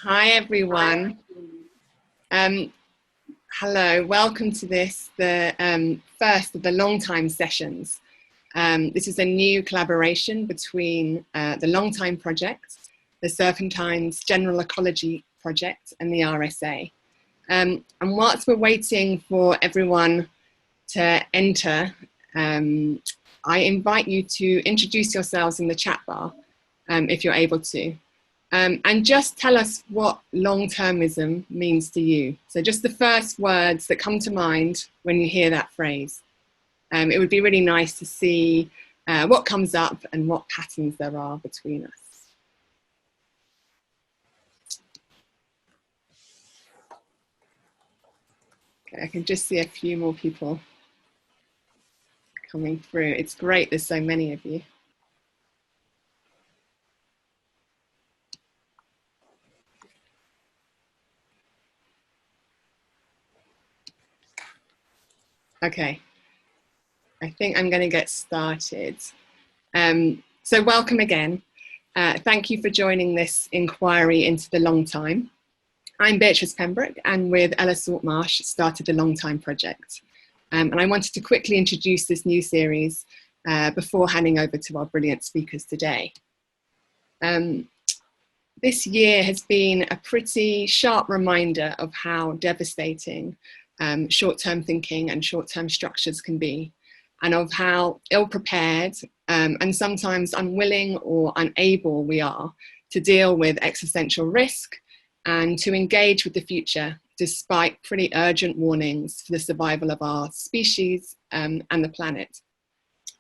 Hi everyone. Hello, welcome to this, the first of the long time sessions. This is a new collaboration between the Long Time Project, the Serpentine's General Ecology Project and the RSA. And whilst we're waiting for everyone to enter, I invite you to introduce yourselves in the chat bar, if you're able to. And just tell us what long-termism means to you. So just the first words that come to mind when you hear that phrase. It would be really nice to see what comes up and what patterns there are between us. Okay, I can just see a few more people coming through. It's great, there's so many of you. Okay, I think I'm going to get started. So welcome again. Thank you for joining this inquiry into the long time. I'm beatricepembroke and with Ella Saltmarsh started the Long Time Project. And I wanted to quickly introduce this new series before handing over to our brilliant speakers today. This year has been a pretty sharp reminder of how devastating short-term thinking and short-term structures can be, and of how ill-prepared and sometimes unwilling or unable we are to deal with existential risk and to engage with the future despite pretty urgent warnings for the survival of our species and the planet.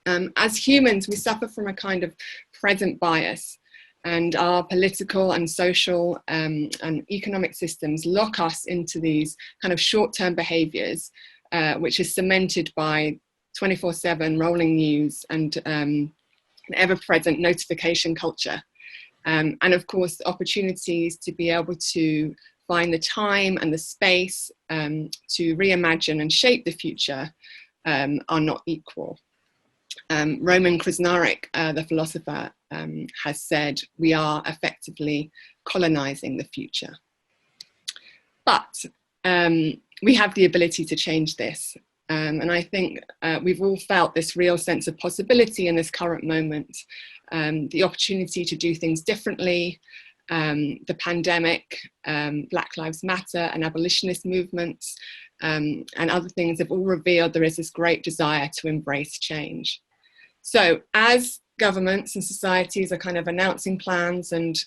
As humans, we suffer from a kind of present bias, and our political and social and economic systems lock us into these kind of short-term behaviors, which is cemented by 24/7 rolling news and an ever-present notification culture. And of course, the opportunities to be able to find the time and the space to reimagine and shape the future are not equal. Roman Krasnarek, the philosopher, has said we are effectively colonizing the future. But we have the ability to change this. And I think we've all felt this real sense of possibility in this current moment, the opportunity to do things differently, the pandemic, Black Lives Matter and abolitionist movements, and other things have all revealed there is this great desire to embrace change. So as governments and societies are kind of announcing plans and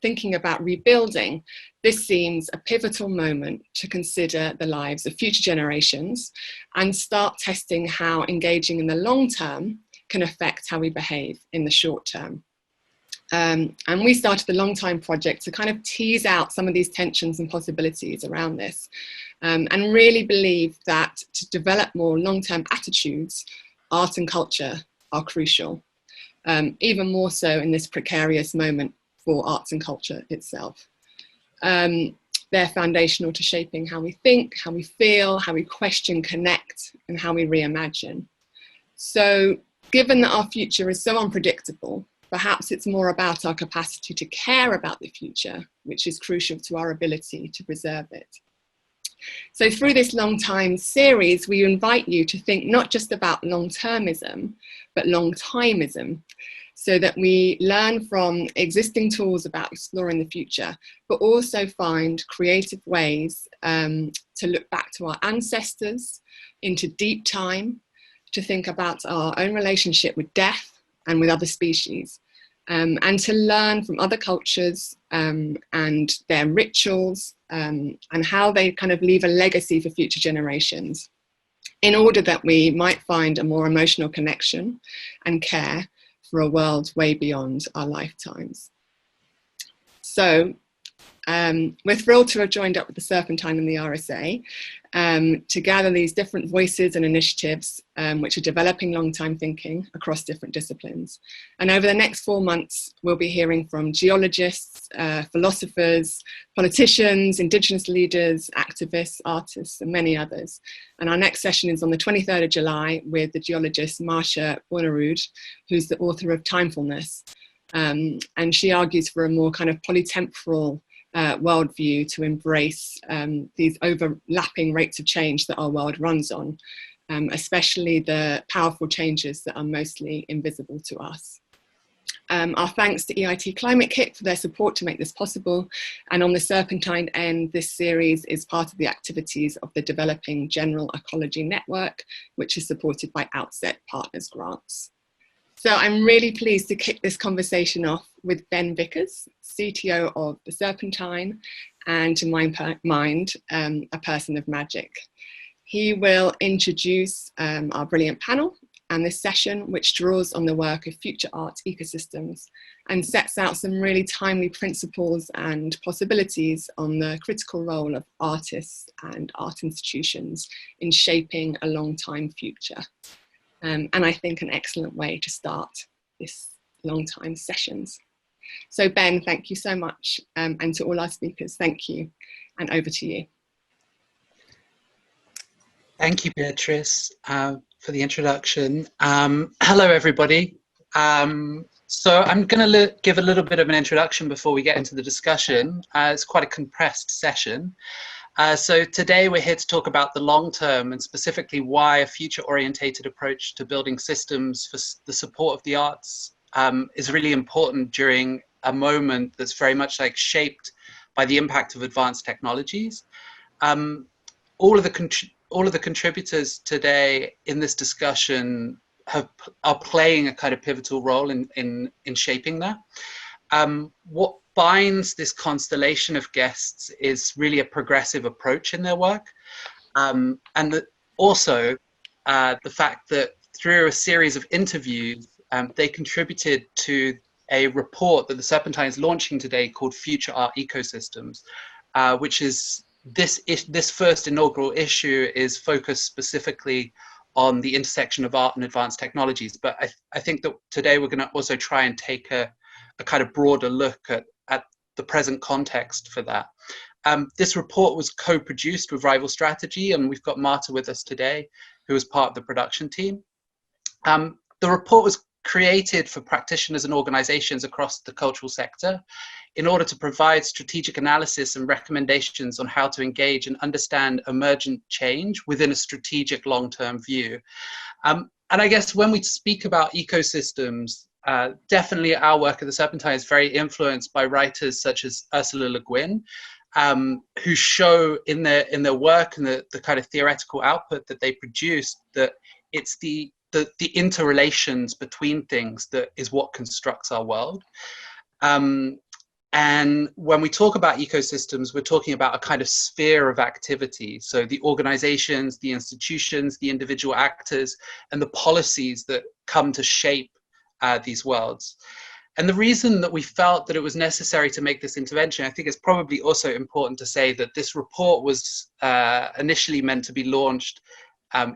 thinking about rebuilding, this seems a pivotal moment to consider the lives of future generations and start testing how engaging in the long term can affect how we behave in the short term. And we started the Long Time Project to kind of tease out some of these tensions and possibilities around this, and really believe that to develop more long-term attitudes, art and culture are crucial, even more so in this precarious moment for arts and culture itself. They're foundational to shaping how we think, how we feel, how we question, connect, and how we reimagine. So given that our future is so unpredictable, perhaps it's more about our capacity to care about the future, which is crucial to our ability to preserve it. So through this long time series, we invite you to think not just about long-termism, but long-timism, so that we learn from existing tools about exploring the future, but also find creative ways to look back to our ancestors, into deep time, to think about our own relationship with death and with other species, and to learn from other cultures and their rituals and how they kind of leave a legacy for future generations, in order that we might find a more emotional connection and care for a world way beyond our lifetimes. So we're thrilled to have joined up with the Serpentine and the RSA to gather these different voices and initiatives which are developing long-time thinking across different disciplines. And over the next 4 months, we'll be hearing from geologists, philosophers, politicians, Indigenous leaders, activists, artists, and many others. And our next session is on the 23rd of July with the geologist Marta Ferreira, who's the author of Timefulness. And she argues for a more kind of polytemporal worldview to embrace these overlapping rates of change that our world runs on, especially the powerful changes that are mostly invisible to us. Our thanks to EIT Climate Kit for their support to make this possible. And on the Serpentine end, this series is part of the activities of the developing General Ecology Network, which is supported by AxAT Partners Grants. So I'm really pleased to kick this conversation off with Ben Vickers, CTO of the Serpentine, and to my mind, a person of magic. He will introduce our brilliant panel and this session, which draws on the work of future art ecosystems and sets out some really timely principles and possibilities on the critical role of artists and art institutions in shaping a long-time future. And I think an excellent way to start this long-time sessions. So Ben, thank you so much. And to all our speakers, thank you. And over to you. Thank you, Beatrice, for the introduction. Hello, everybody. So I'm going to give a little bit of an introduction before we get into the discussion. It's quite a compressed session. So today we're here to talk about the long term and specifically why a future-orientated approach to building systems for the support of the arts is really important during a moment that's very much like shaped by the impact of advanced technologies. All of the contributors today in this discussion are playing a kind of pivotal role in shaping that. What binds this constellation of guests is really a progressive approach in their work, and also the fact that through a series of interviews, they contributed to a report that the Serpentine is launching today called Future Art Ecosystems, which is this first inaugural issue is focused specifically on the intersection of art and advanced technologies. But I think that today we're going to also try and take a kind of broader look at the present context for that. This report was co-produced with Rival Strategy, and we've got Marta with us today, who is part of the production team. The report was created for practitioners and organizations across the cultural sector in order to provide strategic analysis and recommendations on how to engage and understand emergent change within a strategic long-term view. And I guess when we speak about ecosystems, definitely our work at the Serpentine is very influenced by writers such as Ursula Le Guin, who show in their work and the kind of theoretical output that they produce that it's the interrelations between things that is what constructs our world. And when we talk about ecosystems, we're talking about a kind of sphere of activity. So the organizations, the institutions, the individual actors, and the policies that come to shape these worlds. And the reason that we felt that it was necessary to make this intervention, I think it's probably also important to say that this report was initially meant to be launched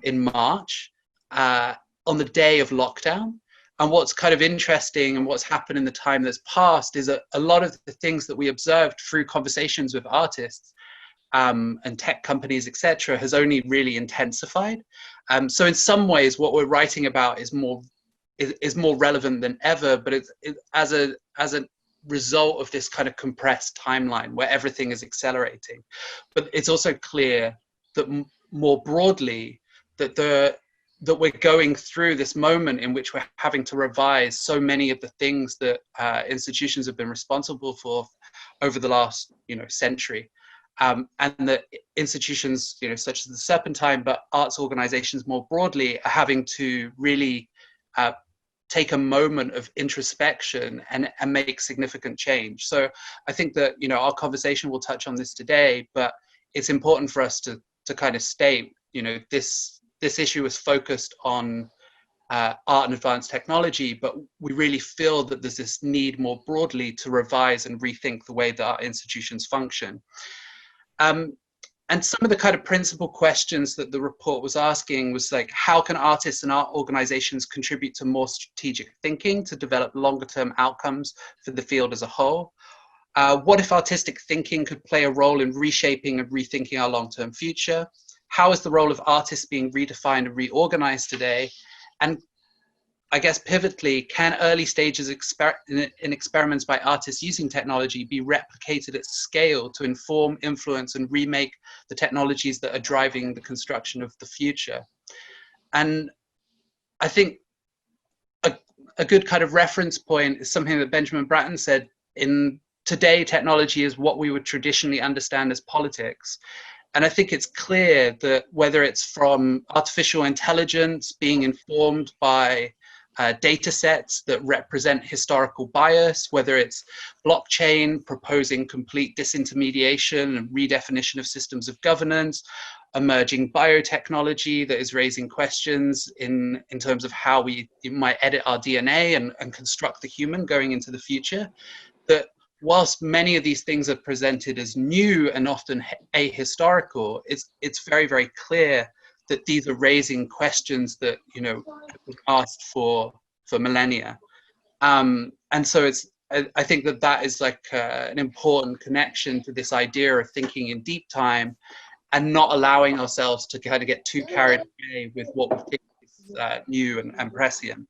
in March on the day of lockdown. And what's kind of interesting and what's happened in the time that's passed is a lot of the things that we observed through conversations with artists and tech companies, etc., has only really intensified. So in some ways, what we're writing about is more relevant than ever, but it's as a result of this kind of compressed timeline where everything is accelerating. But it's also clear that more broadly that we're going through this moment in which we're having to revise so many of the things that institutions have been responsible for over the last century, and that institutions such as the Serpentine, but arts organizations more broadly, are having to really take a moment of introspection and make significant change. So I think that our conversation will touch on this today, but it's important for us to kind of state this issue is focused on art and advanced technology, but we really feel that there's this need more broadly to revise and rethink the way that our institutions function. And some of the kind of principal questions that the report was asking was like, how can artists and art organizations contribute to more strategic thinking to develop longer term outcomes for the field as a whole? What if artistic thinking could play a role in reshaping and rethinking our long-term future? How is the role of artists being redefined and reorganized today? And I guess pivotally, can early stages in experiments by artists using technology be replicated at scale to inform, influence, and remake the technologies that are driving the construction of the future? And I think a good kind of reference point is something that Benjamin Bratton said: in today, technology is what we would traditionally understand as politics. And I think it's clear that whether it's from artificial intelligence being informed by data sets that represent historical bias, whether it's blockchain proposing complete disintermediation and redefinition of systems of governance, emerging biotechnology that is raising questions in terms of how we might edit our DNA and construct the human going into the future, that whilst many of these things are presented as new and often ahistorical, it's very, very clear that these are raising questions that, you know, have been asked for millennia. And so I think that is like an important connection to this idea of thinking in deep time and not allowing ourselves to kind of get too carried away with what we think is new and prescient.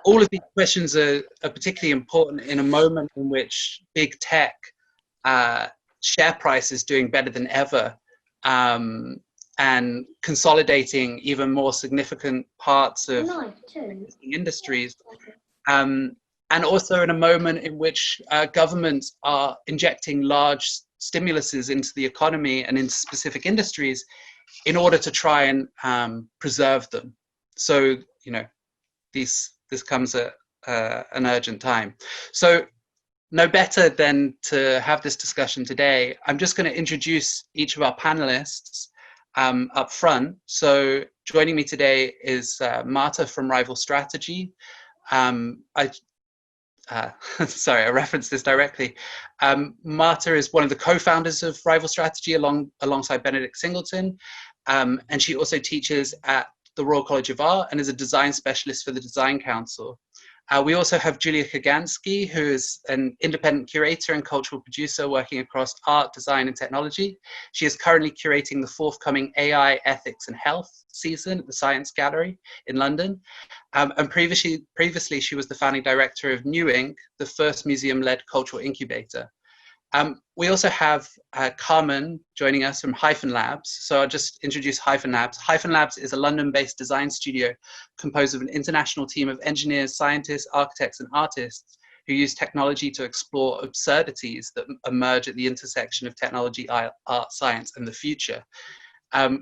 All of these questions are particularly important in a moment in which big tech share price is doing better than ever, and consolidating even more significant parts of existing industries. And also in a moment in which governments are injecting large stimuluses into the economy and into specific industries in order to try and preserve them. So, you know, this comes at an urgent time. So no better than to have this discussion today. I'm just going to introduce each of our panelists up front. So joining me today is Marta from Rival Strategy. Sorry, I referenced this directly. Marta is one of the co-founders of Rival Strategy alongside Benedict Singleton, and she also teaches at the Royal College of Art and is a design specialist for the Design Council. We also have Julia Kaganskiy, who is an independent curator and cultural producer working across art, design, and technology. She is currently curating the forthcoming AI, Ethics, and Health season at the Science Gallery in London. And previously, she was the founding director of New Ink, the first museum-led cultural incubator. We also have Carmen joining us from Hyphen-Labs. So I'll just introduce Hyphen-Labs. Hyphen-Labs is a London-based design studio composed of an international team of engineers, scientists, architects, and artists who use technology to explore absurdities that emerge at the intersection of technology, art, science, and the future.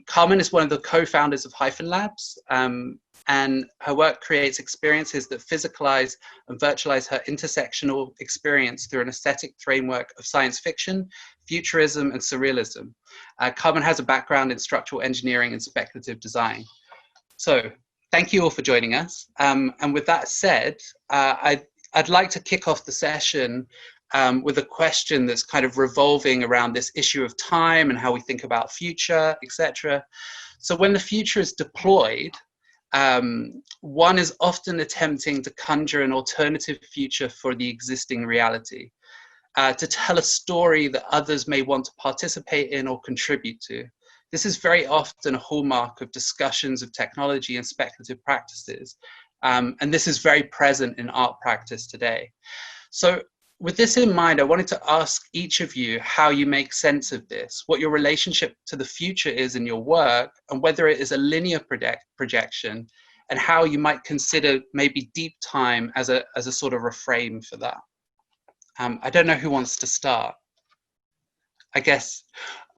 Carmen is one of the co-founders of Hyphen-Labs, and her work creates experiences that physicalize and virtualize her intersectional experience through an aesthetic framework of science fiction, futurism, and surrealism. Carmen has a background in structural engineering and speculative design. So thank you all for joining us. And with that said, I'd like to kick off the session with a question that's kind of revolving around this issue of time and how we think about future, etc. So when the future is deployed, one is often attempting to conjure an alternative future for the existing reality, to tell a story that others may want to participate in or contribute to. This is very often a hallmark of discussions of technology and speculative practices, and this is very present in art practice today. So with this in mind, I wanted to ask each of you how you make sense of this, what your relationship to the future is in your work, and whether it is a linear projection, and how you might consider maybe deep time as a sort of refrain for that. I don't know who wants to start. I guess,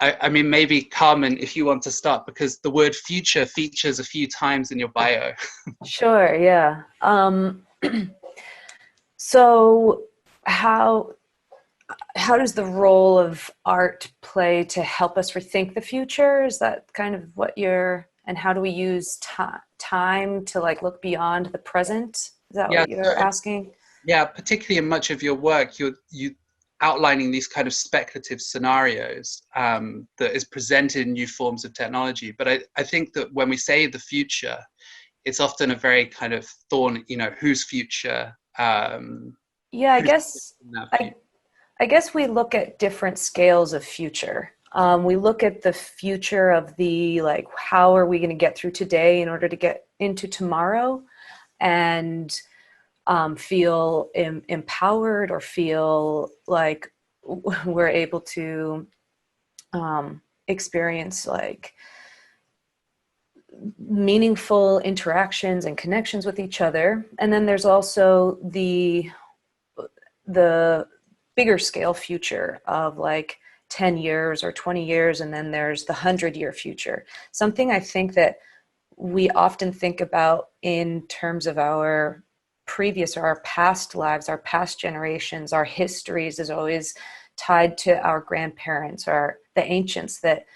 I mean, maybe Carmen, if you want to start, because the word future features a few times in your bio. Sure, yeah. So how does the role of art play to help us rethink the future? Is that kind of what and how do we use time to like look beyond the present? Is that what you're asking? Yeah, particularly in much of your work, you outlining these kind of speculative scenarios that is presented in new forms of technology. But I think that when we say the future, it's often a very kind of thorny, you know, whose future? Yeah, I guess we look at different scales of future. We look at the future of the, like, how are we going to get through today in order to get into tomorrow? and feel empowered, or feel like we're able to experience like meaningful interactions and connections with each other. And then there's also the bigger scale future of like 10 years or 20 years, and then there's the 100-year future. Something I think that we often think about in terms of our previous or our past lives, our past generations, our histories is always tied to our grandparents or the ancients that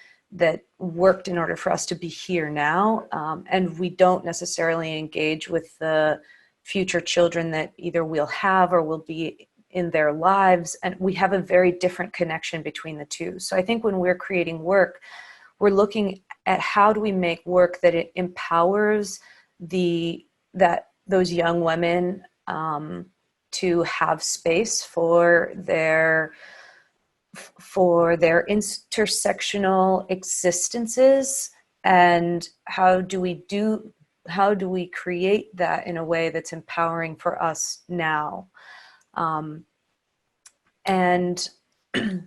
worked in order for us to be here now. And we don't necessarily engage with the future children that either we'll have or will be in their lives. And we have a very different connection between the two. So I think when we're creating work, we're looking at how do we make work that it empowers those young women to have space for their intersectional existences, and how do we create that in a way that's empowering for us now, and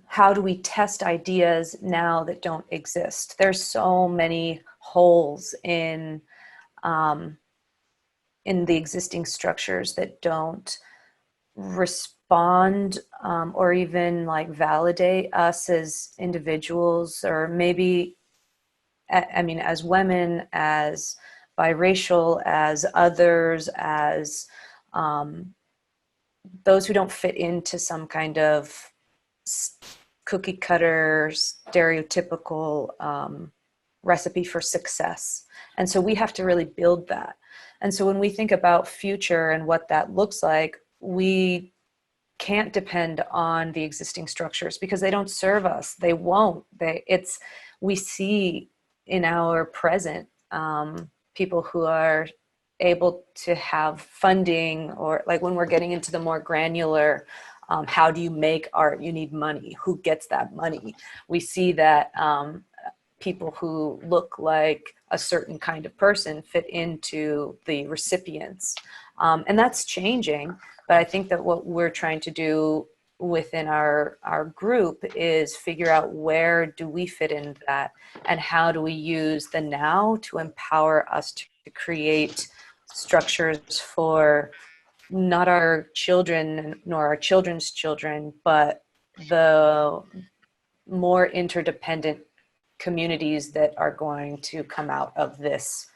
how do we test ideas now that don't exist? There's so many holes in the existing structures that don't respond or even like validate us as individuals, or maybe, I mean, as women, as biracial, as others, as those who don't fit into some kind of cookie cutter, stereotypical recipe for success. And so we have to really build that. And so when we think about future and what that looks like, we can't depend on the existing structures because they don't serve us. They won't. We see in our present people who are able to have funding, or like when we're getting into the more granular, how do you make art? You need money. Who gets that money? We see that people who look like a certain kind of person fit into the recipients. And that's changing. But I think that what we're trying to do within our group is figure out where do we fit in that, and how do we use the now to empower us to create structures for not our children nor our children's children, but the more interdependent communities that are going to come out of this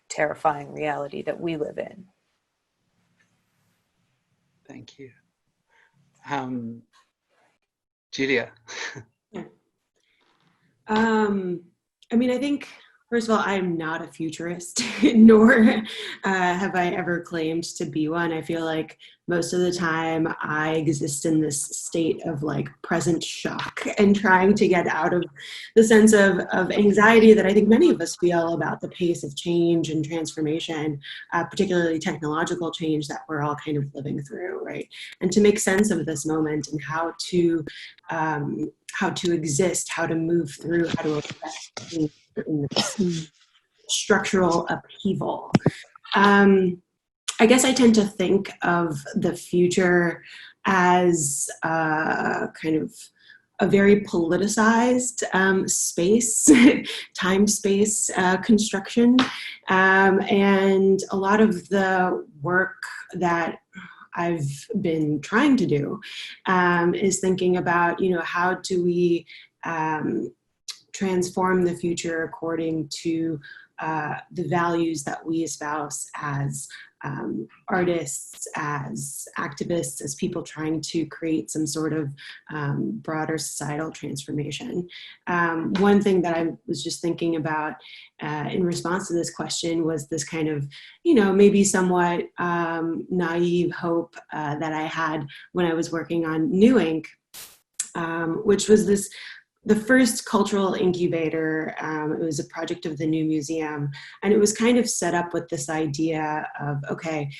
terrifying reality that we live in. Thank you. Julia. Yeah. I mean, I think, first of all, I'm not a futurist, nor have I ever claimed to be one. I feel like most of the time I exist in this state of like present shock and trying to get out of the sense of anxiety that I think many of us feel about the pace of change and transformation, particularly technological change that we're all kind of living through, right? And to make sense of this moment and how to exist, how to move through, how to affect in this structural upheaval. I guess I tend to think of the future as kind of a very politicized space, time-space construction. And a lot of the work that I've been trying to do is thinking about, how do we transform the future according to the values that we espouse as artists, as activists, as people trying to create some sort of broader societal transformation. One thing that I was just thinking about in response to this question was this kind of, maybe somewhat naive hope that I had when I was working on New Ink, which was the first cultural incubator. It was a project of the New Museum, and it was kind of set up with this idea of, okay,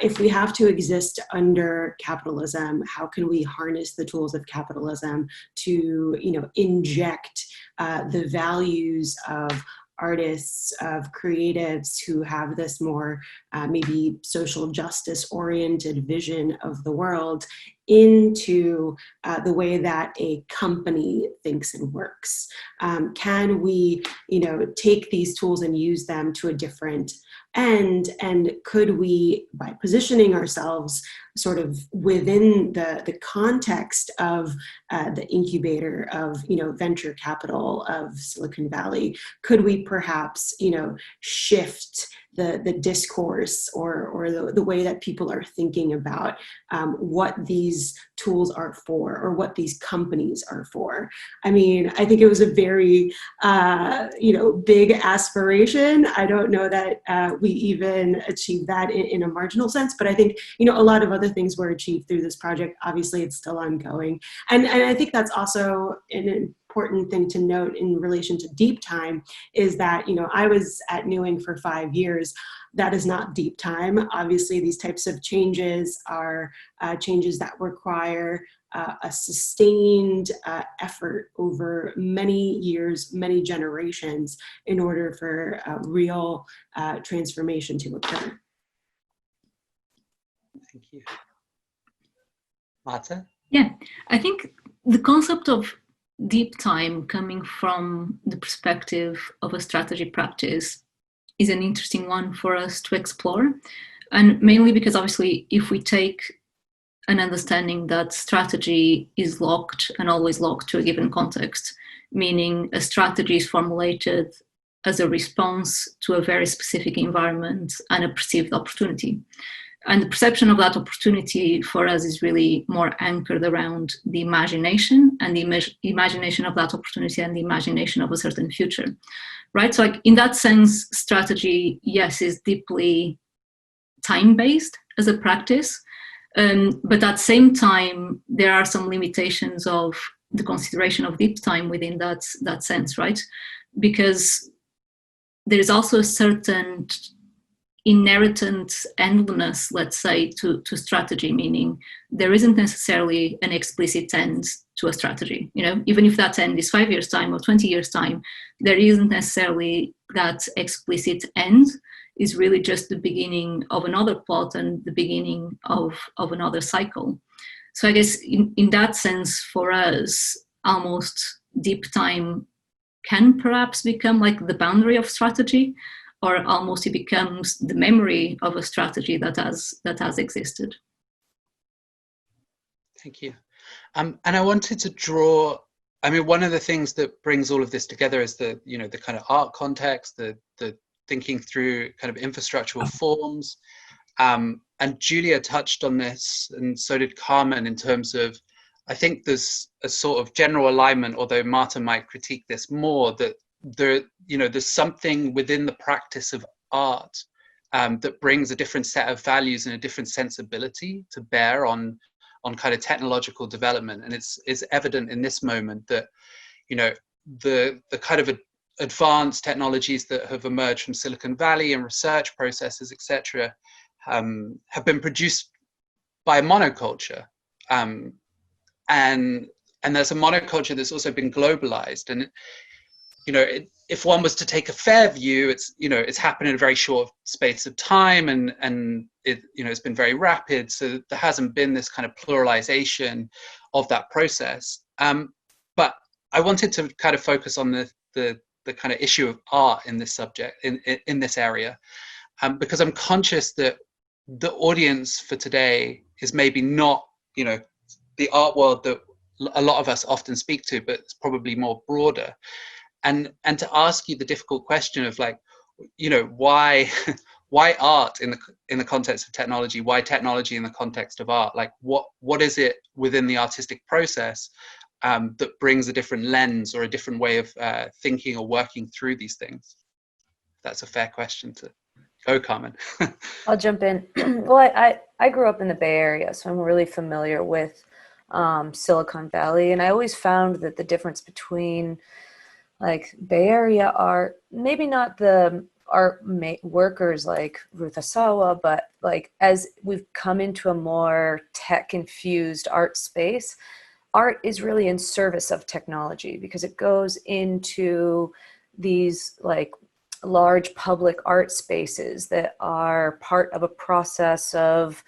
if we have to exist under capitalism, how can we harness the tools of capitalism to, inject the values of artists, of creatives who have this more maybe social justice oriented vision of the world into the way that a company thinks and works? Can we, take these tools and use them to a different end? And could we, by positioning ourselves sort of within the context of the incubator of, venture capital of Silicon Valley, could we perhaps, shift the discourse or the way that people are thinking about what these tools are for, or what these companies are for? I mean, I think it was a very, big aspiration. I don't know that we even achieved that in a marginal sense, but I think, a lot of other things were achieved through this project. Obviously, it's still ongoing. And I think that's also an important thing to note in relation to deep time is that, I was at Newing for 5 years. That is not deep time. Obviously, these types of changes are changes that require a sustained effort over many years, many generations, in order for real transformation to occur. Thank you. Marta? Yeah, I think the concept of deep time coming from the perspective of a strategy practice is an interesting one for us to explore. And mainly because obviously if we take an understanding that strategy is locked and always locked to a given context, meaning a strategy is formulated as a response to a very specific environment and a perceived opportunity. And the perception of that opportunity for us is really more anchored around the imagination and the imagination of that opportunity and the imagination of a certain future, right? So like in that sense, strategy, yes, is deeply time-based as a practice, but at the same time, there are some limitations of the consideration of deep time within that sense, right? Because there's also a certain inherent endlessness, let's say, to strategy, meaning there isn't necessarily an explicit end to a strategy. Even if that end is 5 years' time or 20 years' time, there isn't necessarily that explicit end. Is really just the beginning of another plot and the beginning of another cycle. So I guess in that sense, for us, almost deep time can perhaps become like the boundary of strategy, or almost it becomes the memory of a strategy that has existed. Thank you. And I wanted to draw, one of the things that brings all of this together is the kind of art context, the thinking through kind of infrastructural forms. And Julia touched on this, and so did Carmen, in terms of, I think there's a sort of general alignment, although Marta might critique this more, that there's something within the practice of art that brings a different set of values and a different sensibility to bear on kind of technological development. And it's evident in this moment that, the kind of advanced technologies that have emerged from Silicon Valley and research processes, etc., have been produced by a monoculture, and there's a monoculture that's also been globalized. And if one was to take a fair view, it's happened in a very short space of time, and it's been very rapid. So there hasn't been this kind of pluralization of that process. But I wanted to kind of focus on the kind of issue of art in this subject, in this area, because I'm conscious that the audience for today is maybe not, the art world that a lot of us often speak to, but it's probably more broader. And to ask you the difficult question of like, why art in the context of technology? Why technology in the context of art? Like, what is it within the artistic process that brings a different lens or a different way of thinking or working through these things? That's a fair question to go, Carmen. I'll jump in. Well, I grew up in the Bay Area, so I'm really familiar with Silicon Valley, and I always found that the difference between like Bay Area art, maybe not the art workers like Ruth Asawa, but like as we've come into a more tech-infused art space, art is really in service of technology because it goes into these like large public art spaces that are part of a process of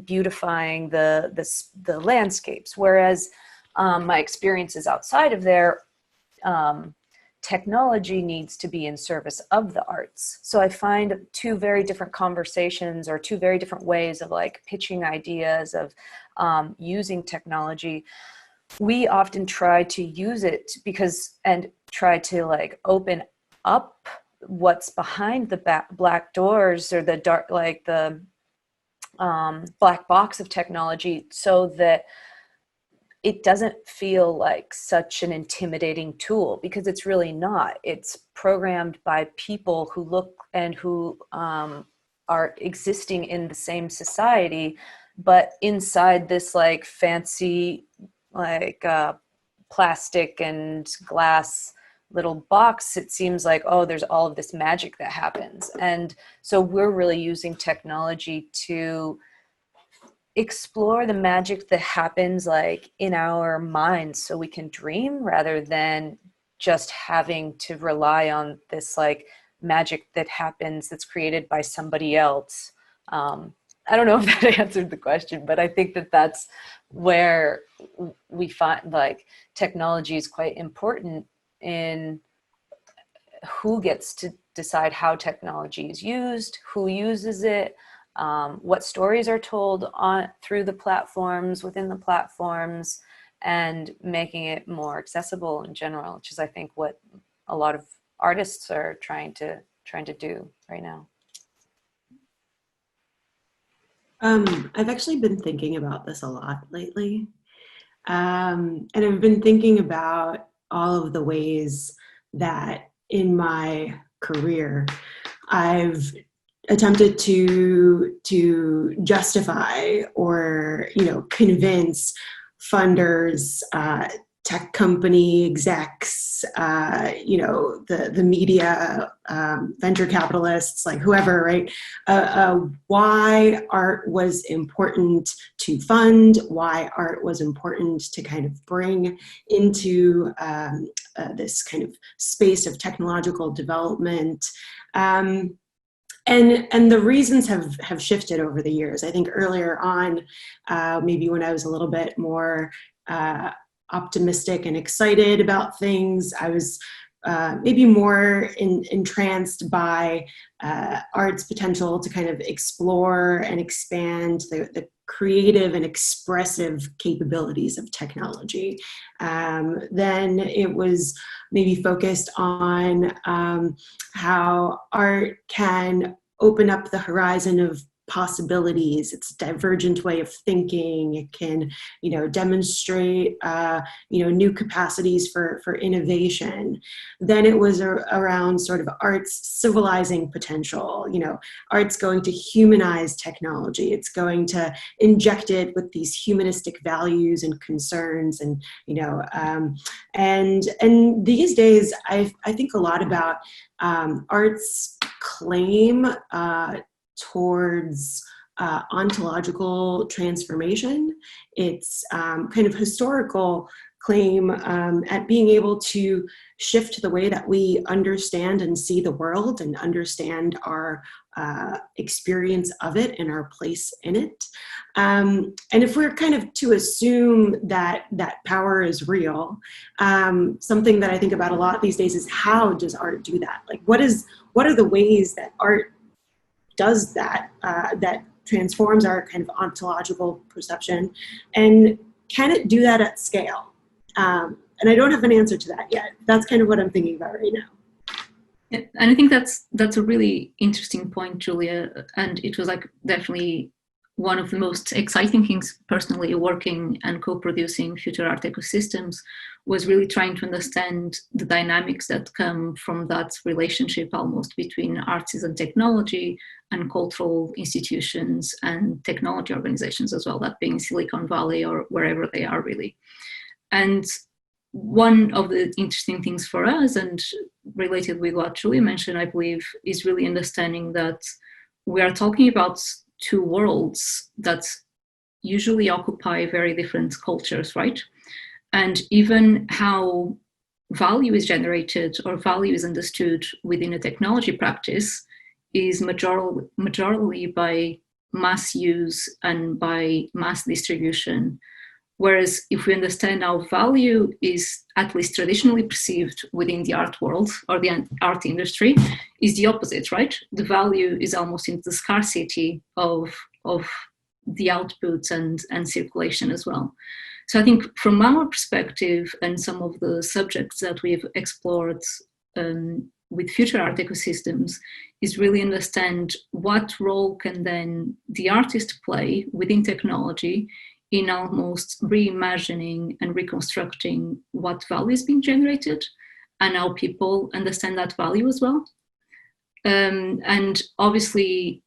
beautifying the landscapes. Whereas my experiences outside of there, technology needs to be in service of the arts. So I find two very different conversations, or two very different ways of like pitching ideas of using technology. We often try to use it and try to like open up what's behind the black doors, or the dark, like the black box of technology, so that it doesn't feel like such an intimidating tool, because it's really not. It's programmed by people who look and who are existing in the same society, but inside this like fancy like plastic and glass little box, it seems like, oh, there's all of this magic that happens. And so we're really using technology to explore the magic that happens like in our minds, so we can dream, rather than just having to rely on this like magic that happens that's created by somebody else. I don't know if that answered the question, but I think that that's where we find like technology is quite important in who gets to decide how technology is used, who uses it, what stories are told through the platforms, within the platforms, and making it more accessible in general, which is, I think, what a lot of artists are trying to do right now. I've actually been thinking about this a lot lately. And I've been thinking about all of the ways that in my career I've attempted to justify or, convince funders, tech company execs, the media, venture capitalists, like whoever, right? Why art was important to fund, why art was important to kind of bring into this kind of space of technological development. And the reasons have shifted over the years. I think earlier on, maybe when I was a little bit more optimistic and excited about things, I was maybe more entranced by art's potential to kind of explore and expand the creative and expressive capabilities of technology. Then it was maybe focused on how art can open up the horizon of possibilities. It's a divergent way of thinking. It can, demonstrate, new capacities for innovation. Then it was around sort of art's civilizing potential. Art's going to humanize technology. It's going to inject it with these humanistic values and concerns. And, and these days, I think a lot about art's claim towards ontological transformation. It's kind of historical claim at being able to shift the way that we understand and see the world and understand our experience of it and our place in it. And if we're kind of to assume that power is real, something that I think about a lot these days is, how does art do that? Like, what are the ways that art does that, that transforms our kind of ontological perception, and can it do that at scale? And I don't have an answer to that yet. That's kind of what I'm thinking about right now. Yeah, and I think that's a really interesting point, Julia. And it was like definitely one of the most exciting things personally working and co-producing future art ecosystems was really trying to understand the dynamics that come from that relationship almost between arts and technology and cultural institutions and technology organizations as well, that being Silicon Valley or wherever they are really. And one of the interesting things for us, and related with what Julia mentioned, I believe, is really understanding that we are talking about two worlds that usually occupy very different cultures, right? And even how value is generated or value is understood within a technology practice is majorly by mass use and by mass distribution. Whereas if we understand how value is at least traditionally perceived within the art world or the art industry, is the opposite, right? The value is almost in the scarcity of the output and circulation as well. So I think from our perspective and some of the subjects that we've explored with future art ecosystems is really understand what role can then the artist play within technology in almost reimagining and reconstructing what value is being generated and how people understand that value as well. And obviously,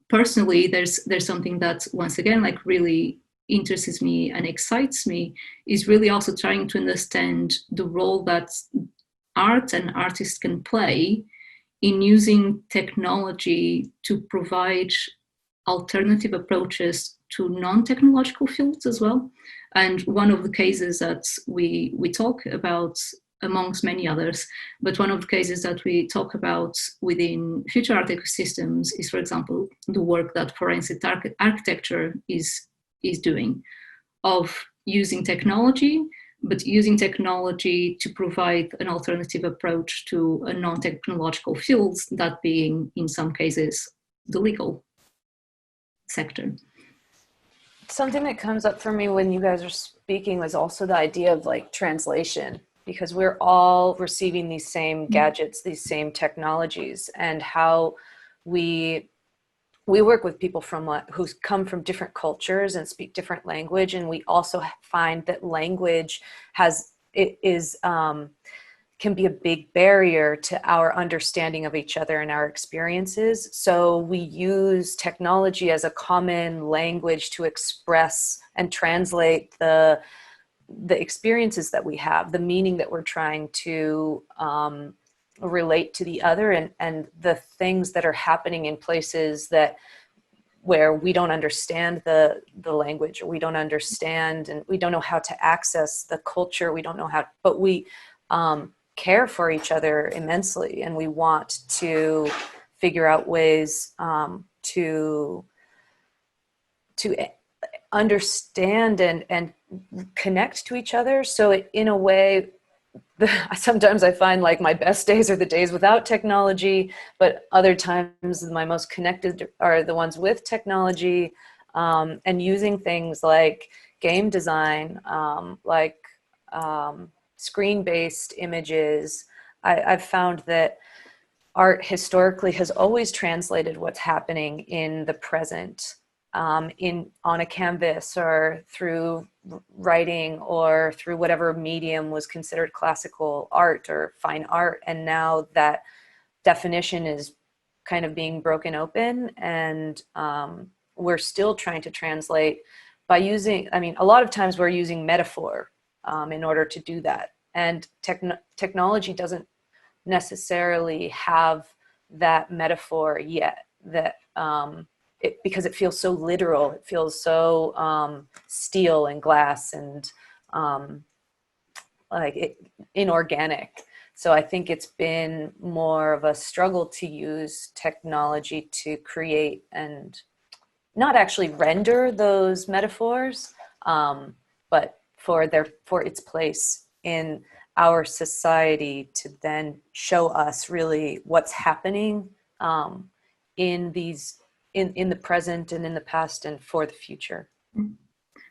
personally, there's something that, once again, like really interests me and excites me, is really also trying to understand the role that art and artists can play in using technology to provide alternative approaches to non-technological fields as well. And one of the cases that we talk about, amongst many others, but one of the cases that we talk about within future art ecosystems is, for example, the work that forensic architecture is doing, of using technology, but using technology to provide an alternative approach to a non-technological fields, that being, in some cases, the legal sector. Something that comes up for me when you guys are speaking was also the idea of like translation, because we're all receiving these same gadgets, these same technologies, and how we work with people who come from different cultures and speak different language, and we also find that language can be a big barrier to our understanding of each other and our experiences. So we use technology as a common language to express and translate the experiences that we have, the meaning that we're trying to relate to the other, and the things that are happening in places where we don't understand the language, or we don't understand, and we don't know how to access the culture. We don't know how, but we care for each other immensely, and we want to figure out ways to understand and connect to each other. So in a way, sometimes I find like my best days are the days without technology, but other times my most connected are the ones with technology, and using things like game design, screen-based images. I've found that art historically has always translated what's happening in the present on a canvas, or through writing, or through whatever medium was considered classical art or fine art. And now that definition is kind of being broken open, and we're still trying to translate by using, a lot of times we're using metaphor in order to do that. And technology doesn't necessarily have that metaphor yet, because it feels so literal. It feels so steel and glass and inorganic. So I think it's been more of a struggle to use technology to create and not actually render those metaphors, but for its place in our society to then show us really what's happening in the present and in the past and for the future.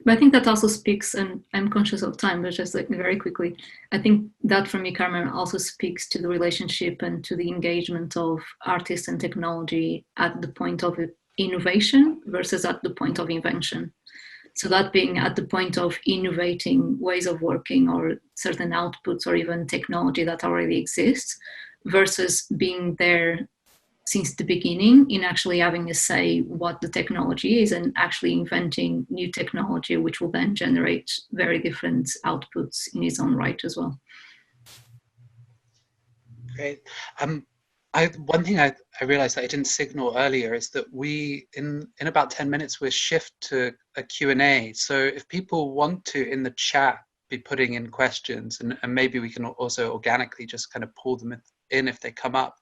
But I think that also speaks, and I'm conscious of time, but just like very quickly, I think that for me, Carmen, also speaks to the relationship and to the engagement of artists and technology at the point of innovation versus at the point of invention. So that being at the point of innovating ways of working or certain outputs or even technology that already exists, versus being there since the beginning in actually having a say what the technology is and actually inventing new technology, which will then generate very different outputs in its own right as well. Great. One thing I realized that I didn't signal earlier is that we, in about 10 minutes, we'll shift to a Q&A. So if people want to, in the chat, be putting in questions, and maybe we can also organically just kind of pull them in if they come up.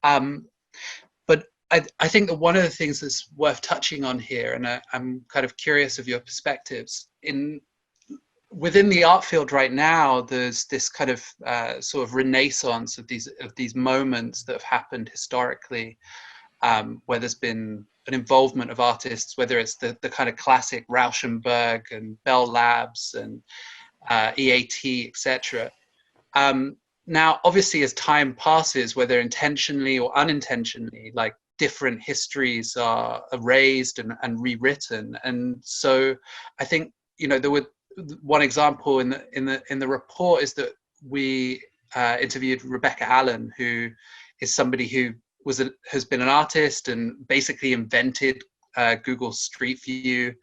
But I think that one of the things that's worth touching on here, and I'm kind of curious of your perspectives, within the art field right now, there's this kind of sort of renaissance of these moments that have happened historically, where there's been an involvement of artists, whether it's the kind of classic Rauschenberg and Bell Labs and EAT, etc. Now, obviously, as time passes, whether intentionally or unintentionally, like different histories are erased and rewritten. And so I think, there were one example in the report is that we interviewed Rebecca Allen, who is somebody who has been an artist and basically invented Google Street View,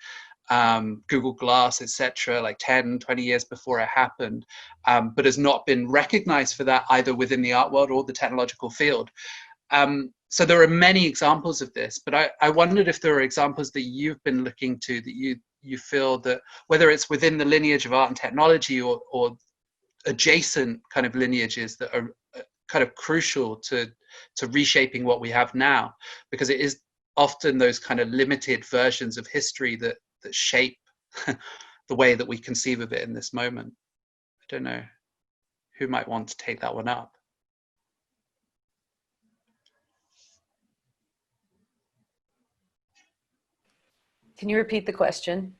Google Glass, etc., like 10, 20 years before it happened, but has not been recognized for that either within the art world or the technological field. So there are many examples of this, but I wondered if there are examples that you've been looking to that you feel that, whether it's within the lineage of art and technology or adjacent kind of lineages that are kind of crucial to reshaping what we have now, because it is often those kind of limited versions of history that shape the way that we conceive of it in this moment. I don't know who might want to take that one up. Can you repeat the question?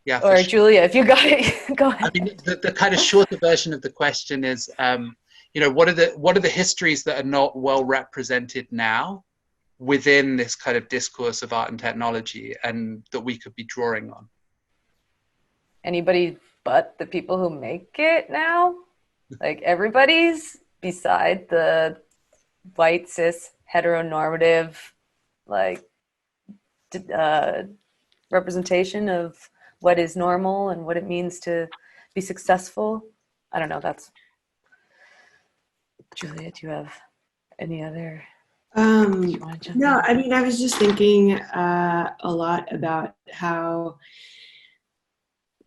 Yeah. Or sure. Julia, if you got it, go ahead. I mean, the kind of shorter version of the question is, what are the histories that are not well represented now within this kind of discourse of art and technology, and that we could be drawing on? Anybody but the people who make it now? Like everybody's beside the white, cis, heteronormative, like representation of what is normal and what it means to be successful. I don't know, that's... Julia, do you have any other... No, I mean, I was just thinking a lot about how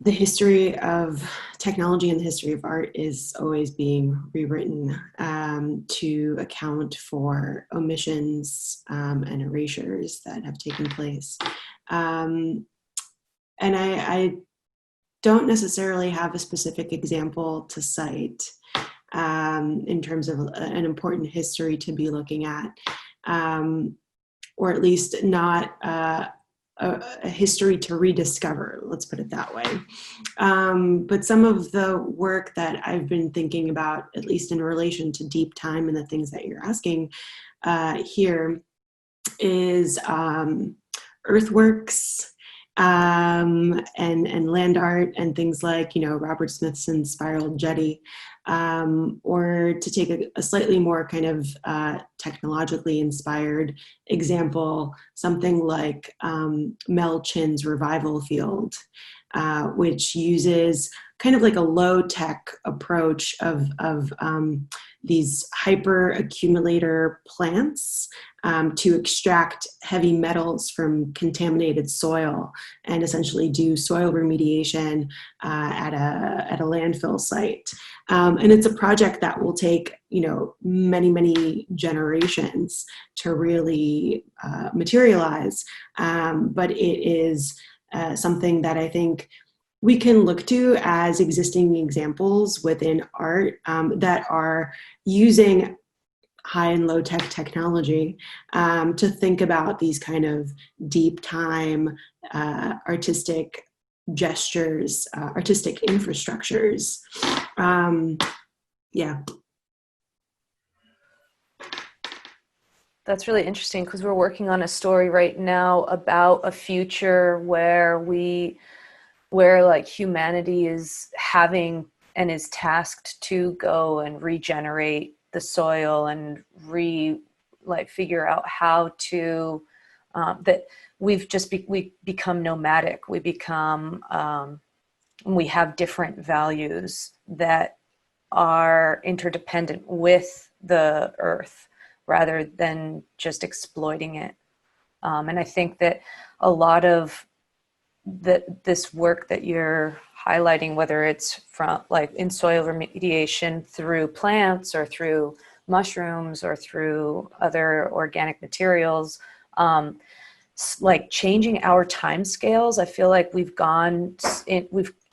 the history of technology and the history of art is always being rewritten to account for omissions and erasures that have taken place. And I don't necessarily have a specific example to cite in terms of an important history to be looking at, or at least not a history to rediscover, let's put it that way. But some of the work that I've been thinking about, at least in relation to deep time and the things that you're asking here, is earthworks and land art and things like, Robert Smithson's Spiral Jetty, or to take a slightly more kind of technologically inspired example, something like Mel Chin's Revival Field, which uses kind of like a low-tech approach of these hyper accumulator plants to extract heavy metals from contaminated soil and essentially do soil remediation at a landfill site. And it's a project that will take, many, many generations to really materialize. But it is something that I think we can look to as existing examples within art that are using high and low tech technology to think about these kind of deep time artistic gestures, artistic infrastructures. Yeah. That's really interesting, because we're working on a story right now about a future where like humanity is having and is tasked to go and regenerate the soil and figure out how to that we become nomadic. We become we have different values that are interdependent with the earth rather than just exploiting it. And I think that a lot of this work that you're highlighting, whether it's from like in soil remediation through plants or through mushrooms or through other organic materials, like changing our time scales. I feel like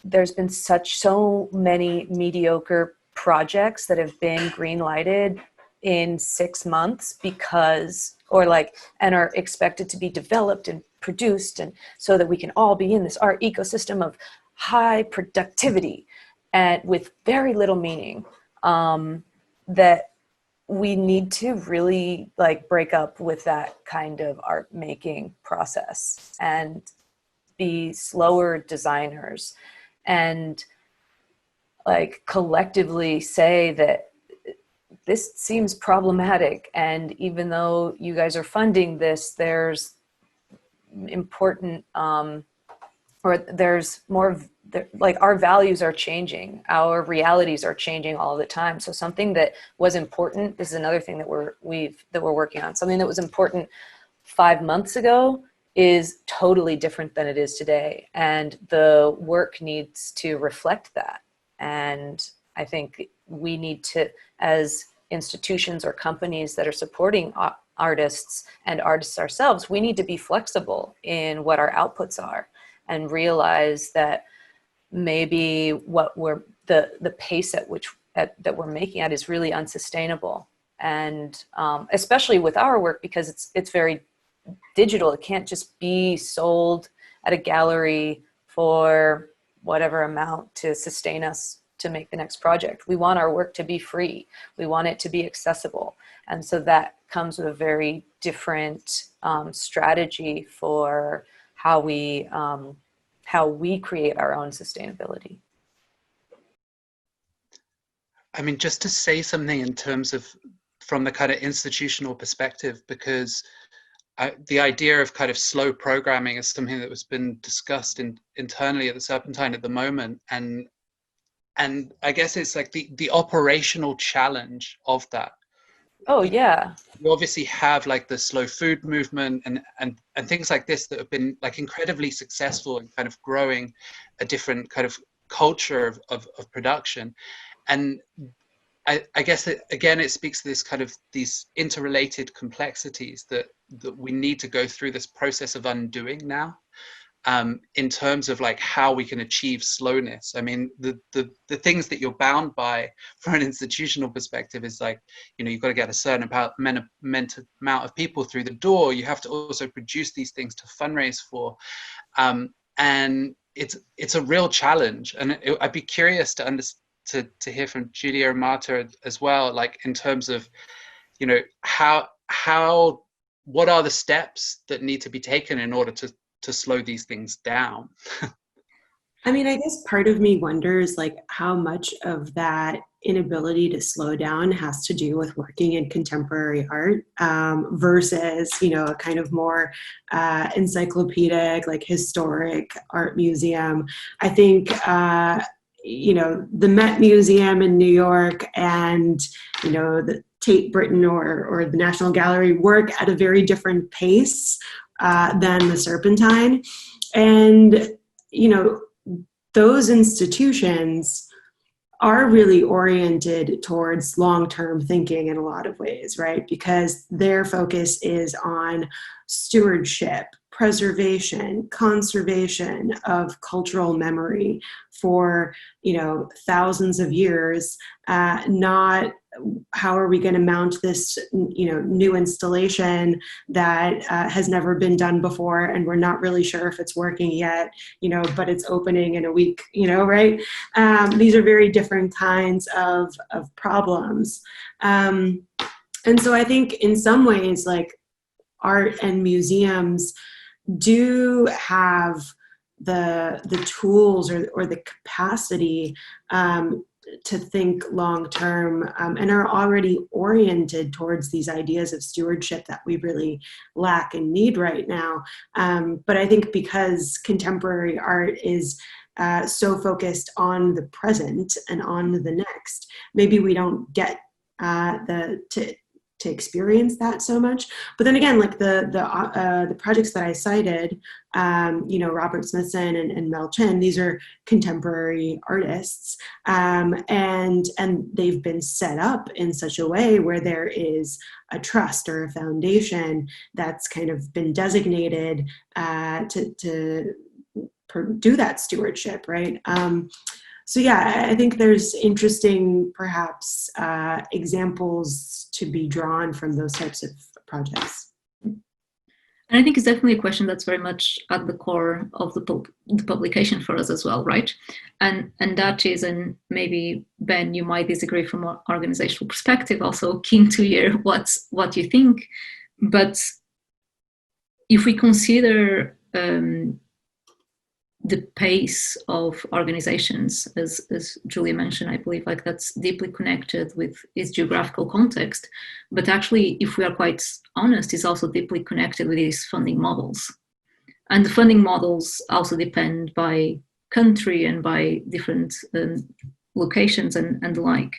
there's been so many mediocre projects that have been green lighted in 6 months and are expected to be developed and produced, and so that we can all be in this art ecosystem of high productivity and with very little meaning, that we need to really like break up with that kind of art making process and be slower designers and like collectively say that this seems problematic, and even though you guys are funding this, there's important or there's more like our values are changing, our realities are changing all the time. So something that was important, this is another thing that we're working on, something that was important 5 months ago is totally different than it is today, and the work needs to reflect that. And I think we need to, as institutions or companies that are supporting artists and artists ourselves, we need to be flexible in what our outputs are and realize that maybe the pace at which that we're making at is really unsustainable. And especially with our work, because it's very digital. It can't just be sold at a gallery for whatever amount to sustain us to make the next project. We want our work to be free. We want it to be accessible. And so that comes with a very different strategy for how we create our own sustainability. I mean, just to say something in terms of from the kind of institutional perspective, because the idea of kind of slow programming is something that has been discussed internally at the Serpentine at the moment. And I guess it's like the operational challenge of that. Oh, yeah. You obviously have like the slow food movement and things like this that have been like incredibly successful in kind of growing a different kind of culture of production. And I guess it speaks to this kind of these interrelated complexities that we need to go through this process of undoing now. In terms of like how we can achieve slowness. I mean, the things that you're bound by from an institutional perspective is like, you know, you've got to get a certain amount of people through the door. You have to also produce these things to fundraise for. And it's a real challenge. And I'd be curious to hear from Julia and Marta as well, like in terms of, you know, what are the steps that need to be taken in order to slow these things down? I mean, I guess part of me wonders like how much of that inability to slow down has to do with working in contemporary art versus, you know, a kind of more encyclopedic, like historic art museum. I think, you know, the Met Museum in New York and, you know, the Tate Britain or the National Gallery work at a very different pace than the Serpentine. And, you know, those institutions are really oriented towards long-term thinking in a lot of ways, right? Because their focus is on stewardship, preservation, conservation of cultural memory for, you know, thousands of years, not how are we going to mount this, you know, new installation that has never been done before, and we're not really sure if it's working yet, you know, but it's opening in a week, you know, right? These are very different kinds of problems. And so I think in some ways, like art and museums do have the tools or the capacity to think long term and are already oriented towards these ideas of stewardship that we really lack and need right now. But I think because contemporary art is so focused on the present and on the next, maybe we don't get to to experience that so much. But then again, like the projects that I cited, you know, Robert Smithson and Mel Chen, these are contemporary artists, and they've been set up in such a way where there is a trust or a foundation that's kind of been designated to do that stewardship, right? So yeah, I think there's interesting, perhaps, examples to be drawn from those types of projects. And I think it's definitely a question that's very much at the core of the publication for us as well, right? And that is, and maybe Ben, you might disagree from an organizational perspective, also keen to hear what you think. But if we consider the pace of organizations, as Julia mentioned, I believe like that's deeply connected with its geographical context, but actually, if we are quite honest, it's also deeply connected with these funding models. And the funding models also depend by country and by different locations and the like.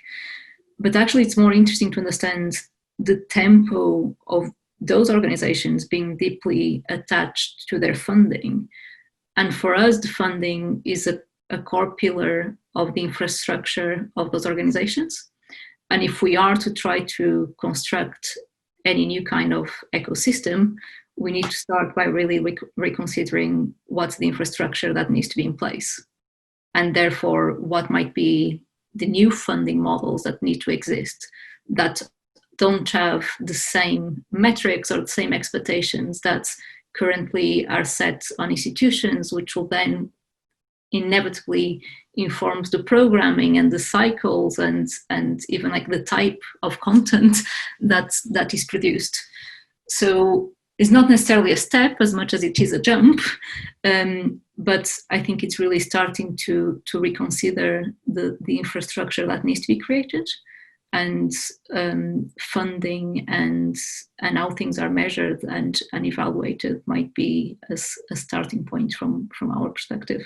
But actually, it's more interesting to understand the tempo of those organizations being deeply attached to their funding. And for us, the funding is a core pillar of the infrastructure of those organizations. And if we are to try to construct any new kind of ecosystem, we need to start by really reconsidering what's the infrastructure that needs to be in place. And therefore, what might be the new funding models that need to exist that don't have the same metrics or the same expectations that currently are set on institutions, which will then inevitably informs the programming and the cycles and even like the type of content that is produced. So it's not necessarily a step as much as it is a jump, but I think it's really starting to reconsider the infrastructure that needs to be created, and funding and how things are measured and evaluated might be a starting point from our perspective.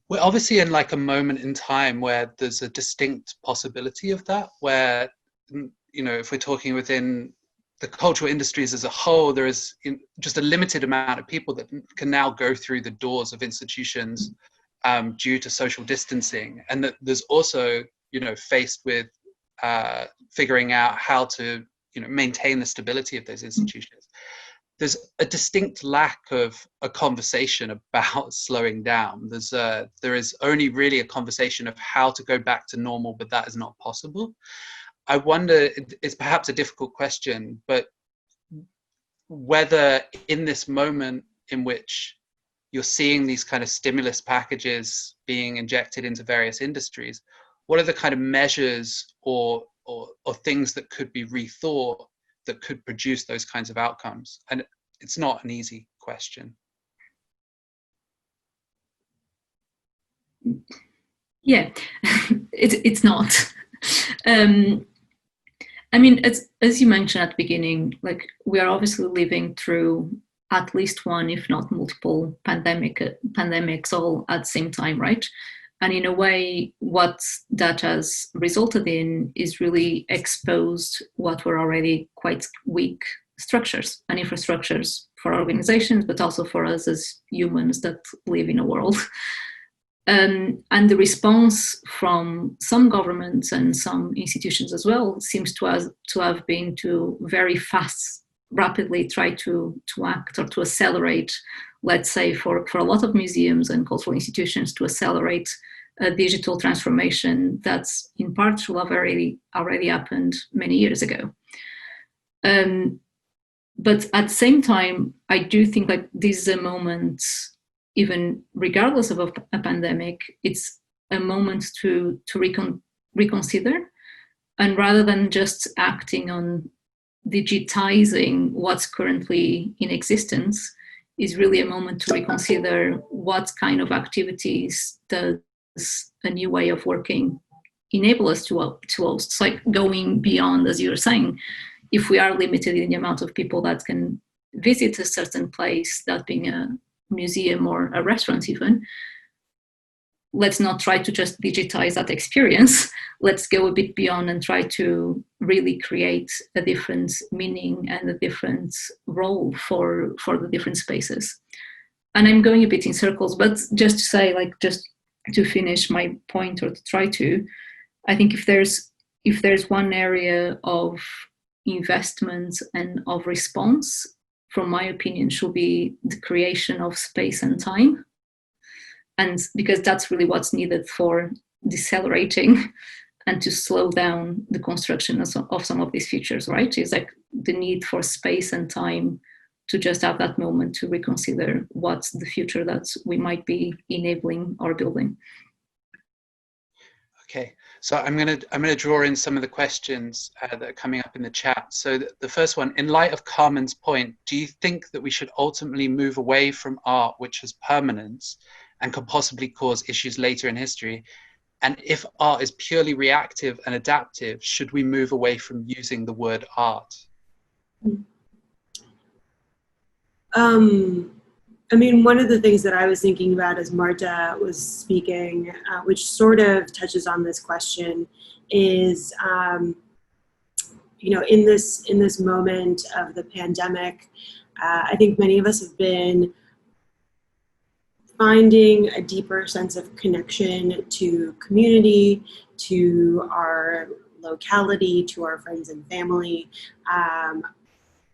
We're obviously in like a moment in time where there's a distinct possibility of that, where, you know, if we're talking within the cultural industries as a whole, there is just a limited amount of people that can now go through the doors of institutions due to social distancing. And that there's also, you know, faced with figuring out how to, you know, maintain the stability of those institutions. There's a distinct lack of a conversation about slowing down. There is only really a conversation of how to go back to normal, but that is not possible. I wonder, it's perhaps a difficult question, but whether in this moment in which you're seeing these kind of stimulus packages being injected into various industries, what are the kind of measures or things that could be rethought that could produce those kinds of outcomes? And it's not an easy question. Yeah, it's not. I mean, as you mentioned at the beginning, like we are obviously living through at least one, if not multiple pandemics all at the same time, right? And in a way, what that has resulted in is really exposed what were already quite weak structures and infrastructures for organizations, but also for us as humans that live in a world. And the response from some governments and some institutions as well seems to have been to very rapidly try to act or to accelerate, let's say for a lot of museums and cultural institutions, to accelerate a digital transformation that's in part should have already happened many years ago. But at the same time, I do think like this is a moment, even regardless of a pandemic, it's a moment to reconsider. And rather than just acting on digitizing what's currently in existence, is really a moment to reconsider what kind of activities does a new way of working enable us to host. It's like going beyond, as you were saying, if we are limited in the amount of people that can visit a certain place, that being a museum or a restaurant even, let's not try to just digitize that experience. Let's go a bit beyond and try to really create a different meaning and a different role for the different spaces. And I'm going a bit in circles, but just to say, like, just to finish my point, or to try to, I think if there's one area of investment and of response, from my opinion, should be the creation of space and time. And because that's really what's needed for decelerating and to slow down the construction of some of these features, right? It's like the need for space and time to just have that moment to reconsider what's the future that we might be enabling or building. Okay, so I'm gonna draw in some of the questions that are coming up in the chat. So the first one, in light of Carmen's point, do you think that we should ultimately move away from art which has permanence and could possibly cause issues later in history? And if art is purely reactive and adaptive, should we move away from using the word art? I mean, one of the things that I was thinking about as Marta was speaking, which sort of touches on this question, is, you know, in this moment of the pandemic, I think many of us have been finding a deeper sense of connection to community, to our locality, to our friends and family.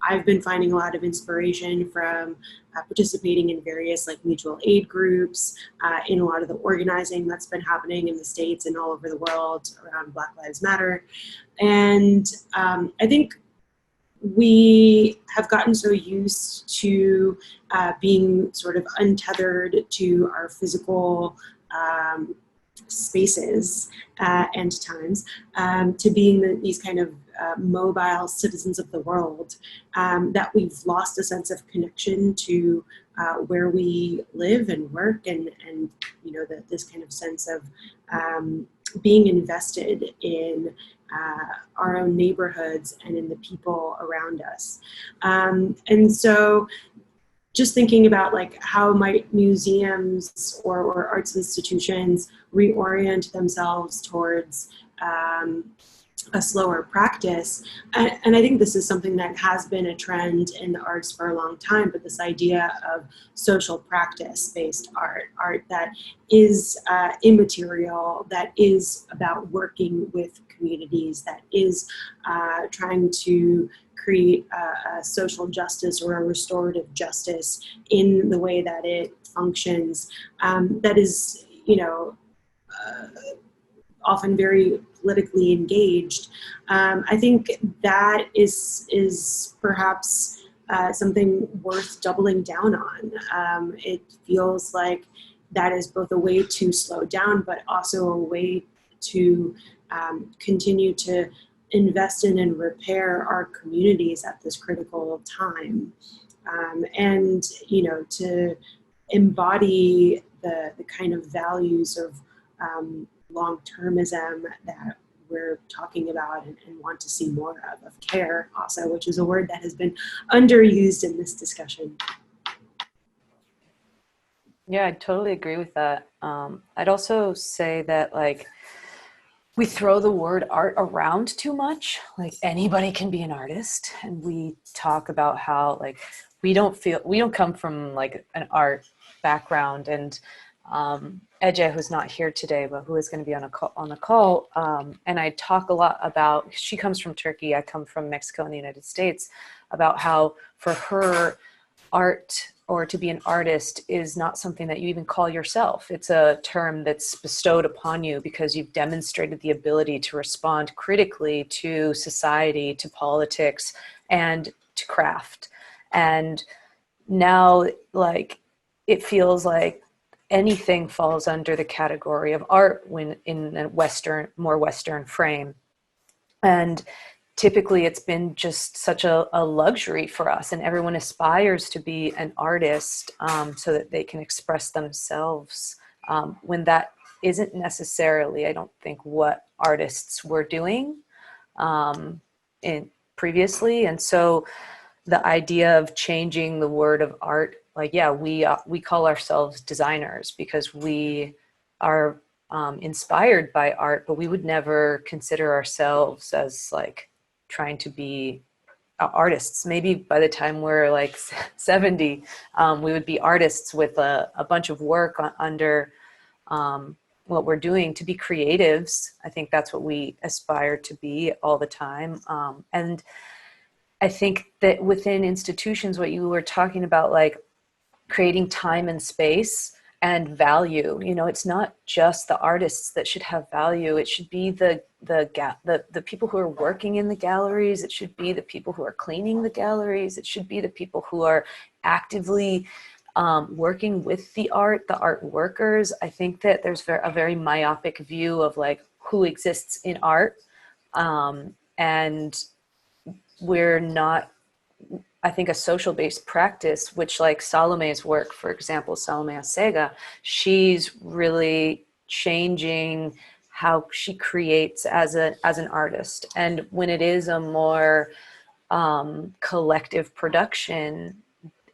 I've been finding a lot of inspiration from participating in various like mutual aid groups, in a lot of the organizing that's been happening in the States and all over the world around Black Lives Matter. And I think we have gotten so used to being sort of untethered to our physical spaces and times, to being these kind of mobile citizens of the world, that we've lost a sense of connection to where we live and work, and you know, this kind of sense of being invested in our own neighborhoods and in the people around us. And so just thinking about like how might museums or arts institutions reorient themselves towards a slower practice. And I think this is something that has been a trend in the arts for a long time, but this idea of social practice-based art that is immaterial, that is about working with communities, that is trying to create a social justice or a restorative justice in the way that it functions, that is, you know, often very politically engaged. I think that is perhaps something worth doubling down on. It feels like that is both a way to slow down, but also a way to continue to invest in and repair our communities at this critical time. And, you know, to embody the kind of values of long-termism that we're talking about and want to see more of care also, which is a word that has been underused in this discussion. Yeah, I totally agree with that. I'd also say that like we throw the word art around too much. Like anybody can be an artist, and we talk about how like we don't come from like an art background. And Ece, who's not here today, but who is going to be on the call, and I talk a lot about, she comes from Turkey, I come from Mexico and the United States, about how for her art or to be an artist is not something that you even call yourself. It's a term that's bestowed upon you because you've demonstrated the ability to respond critically to society, to politics, and to craft. And now, like, it feels like anything falls under the category of art when in a more Western frame. And typically it's been just such a luxury for us, and everyone aspires to be an artist so that they can express themselves, when that isn't necessarily, I don't think, what artists were doing previously. And so the idea of changing the word of art, like, yeah, we call ourselves designers because we are inspired by art, but we would never consider ourselves as like trying to be artists. Maybe by the time we're like 70, we would be artists with a bunch of work under what we're doing. To be creatives, I think that's what we aspire to be all the time. And I think that within institutions, what you were talking about, like creating time and space and value, you know, it's not just the artists that should have value. It should be the people who are working in the galleries. It should be the people who are cleaning the galleries. It should be the people who are actively working with the art workers. I think that there's a very myopic view of like who exists in art. And we're not, I think, a social-based practice, which like Salome's work, for example, Salome Asega, she's really changing how she creates as an artist. And when it is a more collective production,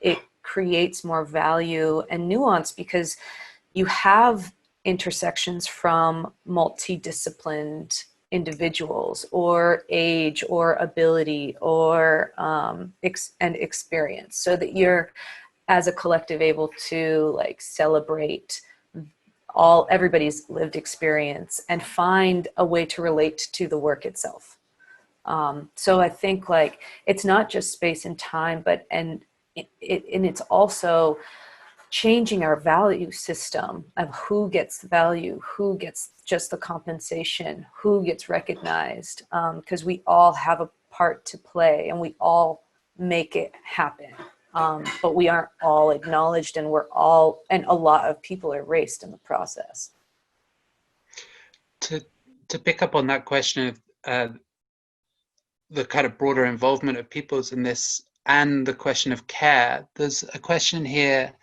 it creates more value and nuance because you have intersections from multidisciplined individuals or age or ability or and experience, so that you're as a collective able to like celebrate everybody's lived experience and find a way to relate to the work itself. So I think like it's not just space and time, but and it's also changing our value system of who gets the value, who gets just the compensation, who gets recognized, because we all have a part to play and we all make it happen. But we aren't all acknowledged, and and a lot of people are erased in the process. To pick up on that question of the kind of broader involvement of peoples in this and the question of care, there's a question here.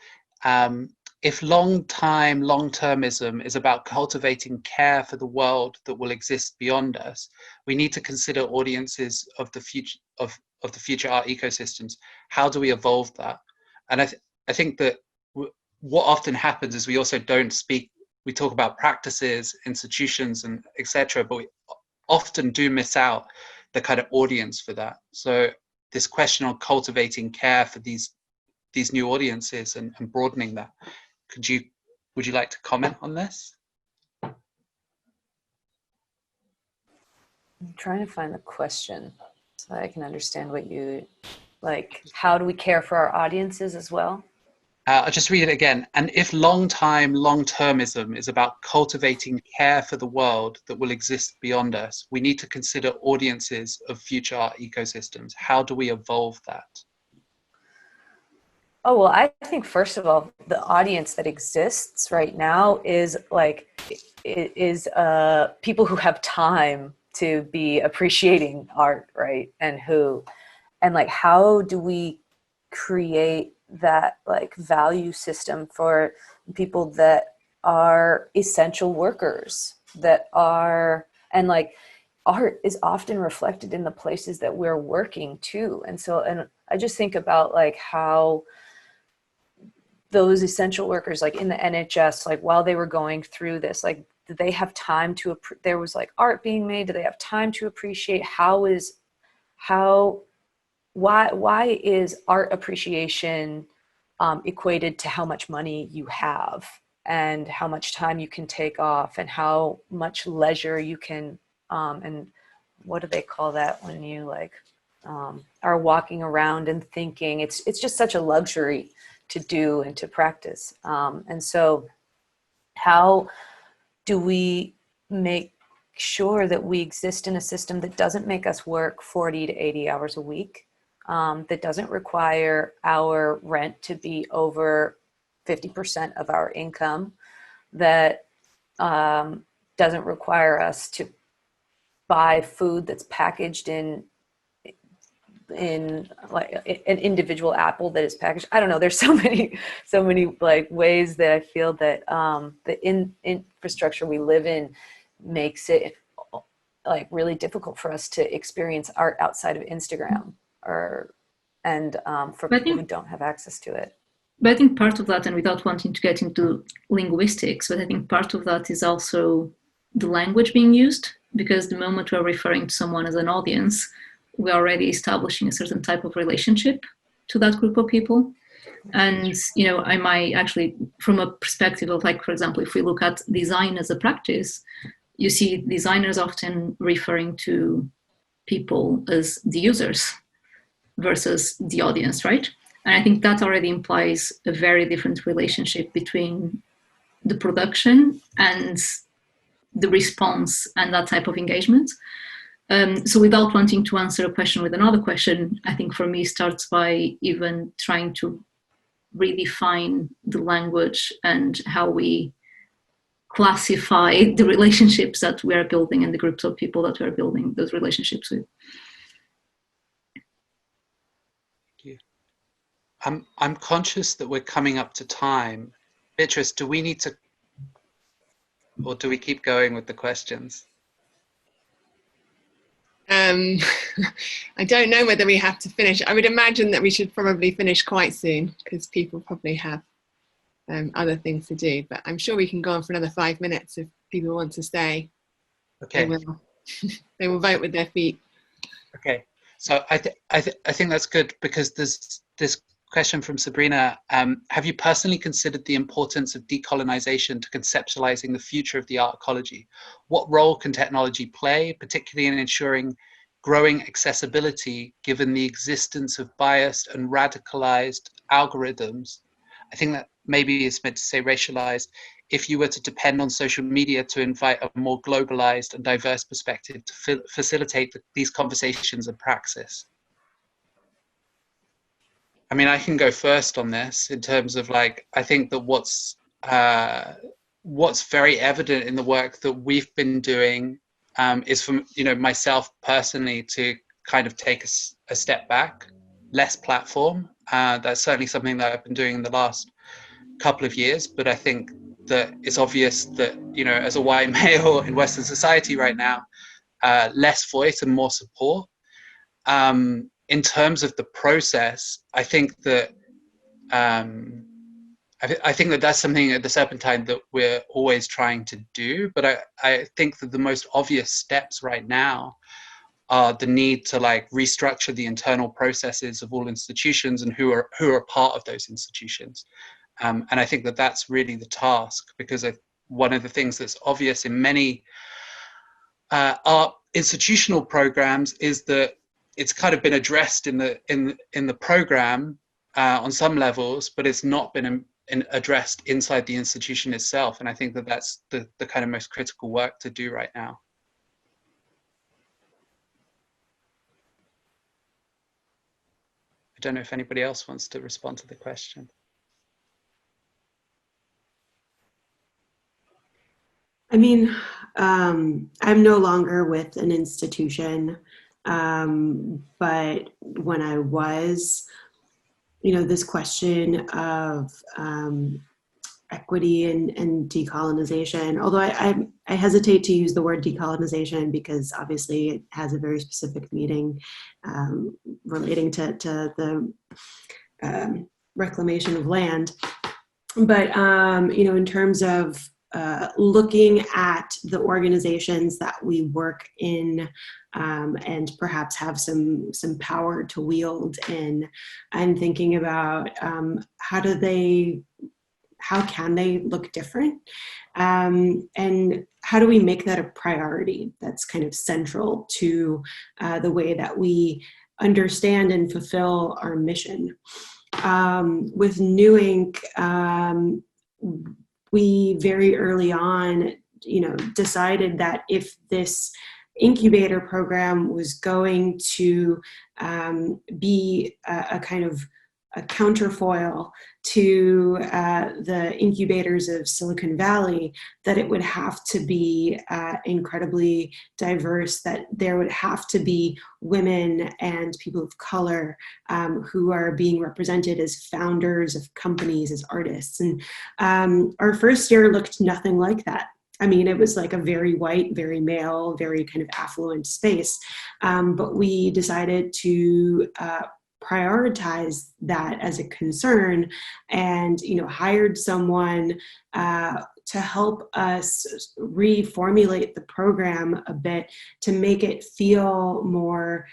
If long-termism is about cultivating care for the world that will exist beyond us, we need to consider audiences of the future of the future art ecosystems. How do we evolve that? And I think that what often happens is we also don't speak. We talk about practices, institutions, and etc., but we often do miss out the kind of audience for that. So this question on cultivating care for these new audiences and broadening that. Would you like to comment on this? I'm trying to find the question so I can understand what you like. How do we care for our audiences as well? I'll just read it again. And if long-termism is about cultivating care for the world that will exist beyond us, we need to consider audiences of future art ecosystems. How do we evolve that? Oh, well, I think first of all, the audience that exists right now is people who have time to be appreciating art, right? And like, how do we create that like value system for people that are essential workers and like art is often reflected in the places that we're working too. And I just think about like how those essential workers, like in the NHS, like while they were going through this, like, did they have time to, there was like art being made, do they have time to appreciate why is art appreciation equated to how much money you have and how much time you can take off and how much leisure you can, and what do they call that when you like are walking around and thinking? It's just such a luxury to do and to practice. And so how do we make sure that we exist in a system that doesn't make us work 40 to 80 hours a week, that doesn't require our rent to be over 50% of our income, that doesn't require us to buy food that's packaged in like an individual apple that is packaged. I don't know. There's so many like ways that I feel that the infrastructure we live in makes it like really difficult for us to experience art outside of Instagram for people who don't have access to it. But I think part of that, and without wanting to get into linguistics, but I think part of that is also the language being used, because the moment we're referring to someone as an audience, we're already establishing a certain type of relationship to that group of people. And, you know, I might actually, from a perspective of, like, for example, if we look at design as a practice, you see designers often referring to people as the users versus the audience, right? And I think that already implies a very different relationship between the production and the response and that type of engagement. So without wanting to answer a question with another question, I think for me starts by even trying to redefine the language and how we classify the relationships that we are building and the groups of people that we are building those relationships with. I'm conscious that we're coming up to time. Beatrice, do we need to, or do we keep going with the questions? I don't know whether we have to finish. I would imagine that we should probably finish quite soon because people probably have other things to do, but I'm sure we can go on for another 5 minutes if people want to stay. Okay. They will vote with their feet. Okay, so I think that's good, because there's this question from Sabrina. Have you personally considered the importance of decolonization to conceptualizing the future of the art ecology? What role can technology play, particularly in ensuring growing accessibility, given the existence of biased and radicalized algorithms? I think that maybe it's meant to say racialized. If you were to depend on social media to invite a more globalized and diverse perspective to facilitate these conversations and praxis. I mean, I can go first on this in terms of, like, I think that what's very evident in the work that we've been doing is, from, you know, myself personally, to kind of take a step back, less platform. That's certainly something that I've been doing in the last couple of years, but I think that it's obvious that, you know, as a white male in Western society right now, less voice and more support. In terms of the process, I think that I think that that's something at the Serpentine that we're always trying to do. But I think that the most obvious steps right now are the need to, like, restructure the internal processes of all institutions and who are part of those institutions. And I think that that's really the task, because one of the things that's obvious in many art institutional programs is that it's kind of been addressed in the program on some levels, but it's not been addressed inside the institution itself. And I think that that's the kind of most critical work to do right now. I don't know if anybody else wants to respond to the question. I mean, I'm no longer with an institution, but when I was, you know, this question of equity and decolonization, although I hesitate to use the word decolonization because obviously it has a very specific meaning relating to the reclamation of land. But, you know, in terms of looking at the organizations that we work in and perhaps have some power to wield in, and thinking about how can they look different, and how do we make that a priority that's kind of central to the way that we understand and fulfill our mission. With New Ink, we very early on, you know, decided that if this incubator program was going to be a kind of a counterfoil to the incubators of Silicon Valley, that it would have to be incredibly diverse, that there would have to be women and people of color who are being represented as founders of companies, as artists. And our first year looked nothing like that. I mean, it was like a very white, very male, very kind of affluent space. But we decided to prioritized that as a concern and, hired someone to help us reformulate the program a bit to make it feel more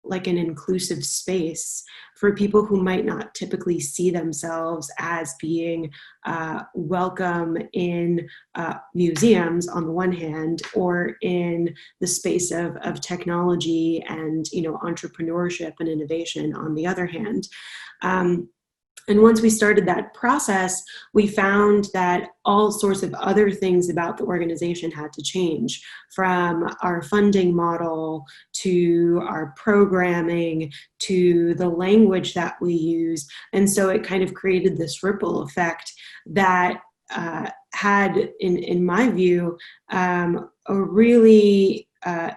like an inclusive space for people who might not typically see themselves as being welcome in museums on the one hand, or in the space of technology and entrepreneurship and innovation on the other hand. And once we started that process, we found that all sorts of other things about the organization had to change, from our funding model to our programming to the language that we use. And so it kind of created this ripple effect that had, in my view, a really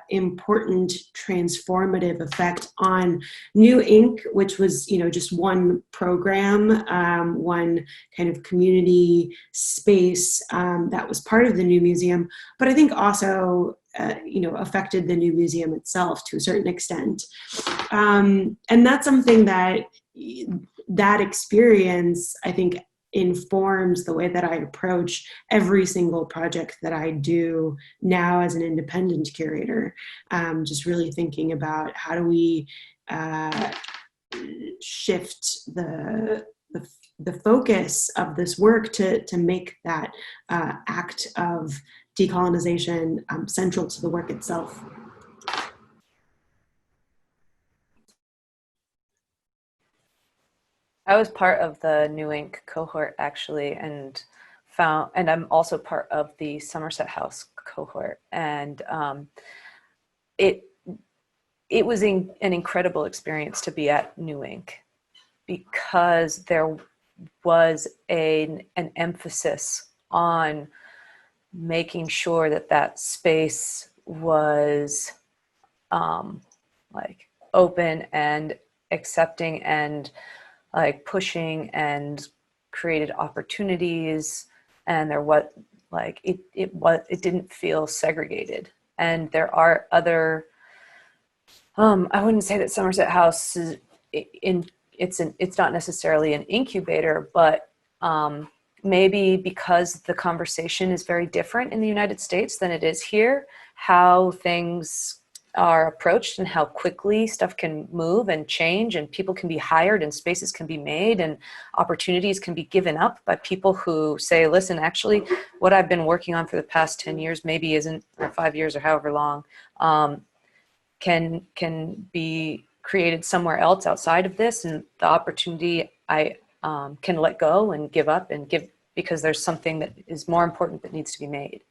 important transformative effect on New Inc., which was, just one program, one kind of community space that was part of the new museum, but I think also, affected the new museum itself to a certain extent. And that's something that experience, I think, informs the way that I approach every single project that I do now as an independent curator. Just really thinking about how do we shift the focus of this work to make that act of decolonization central to the work itself. I was part of the New Inc. cohort actually, and I'm also part of the Somerset House cohort, and it was an incredible experience to be at New Inc. because there was an emphasis on making sure that space was like open and accepting and like pushing and created opportunities, and it didn't feel segregated. And there are other I wouldn't say that Somerset House is it's not necessarily an incubator, but maybe because the conversation is very different in the United States than it is here, how things are approached and how quickly stuff can move and change, and people can be hired and spaces can be made and opportunities can be given up by people who say, listen, actually what I've been working on for the past 10 years maybe isn't, or 5 years or however long, can be created somewhere else outside of this, and the opportunity I can let go and give up and give because there's something that is more important that needs to be made.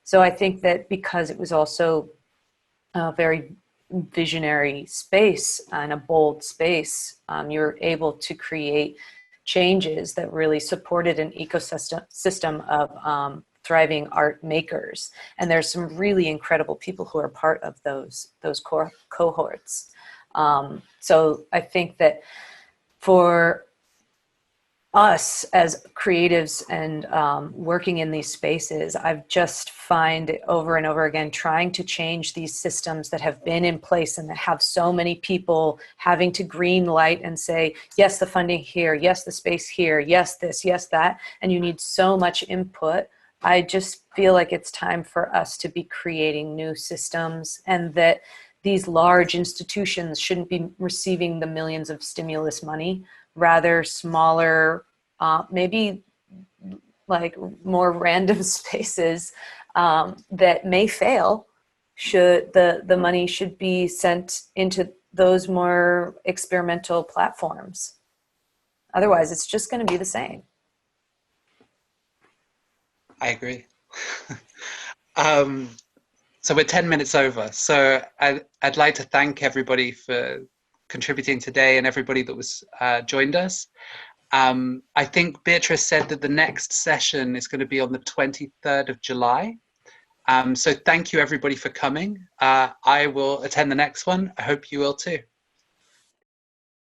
So I think that because it was also a very visionary space and a bold space, you're able to create changes that really supported an ecosystem of thriving art makers. And there's some really incredible people who are part of those cohorts. So I think that for us as creatives and working in these spaces, I've just find over and over again trying to change these systems that have been in place and that have so many people having to green light and say, yes, the funding here, yes, the space here, yes, this, yes, that, and you need so much input. I just feel like it's time for us to be creating new systems, and that these large institutions shouldn't be receiving the millions of stimulus money. Rather smaller, maybe like more random spaces that may fail, the money should be sent into those more experimental platforms. Otherwise, it's just going to be the same. I agree. So we're 10 minutes over. So I'd like to thank everybody for contributing today and everybody that was joined us. I think Beatrice said that the next session is going to be on the 23rd of July. So thank you everybody for coming. I will attend the next one. I hope you will too.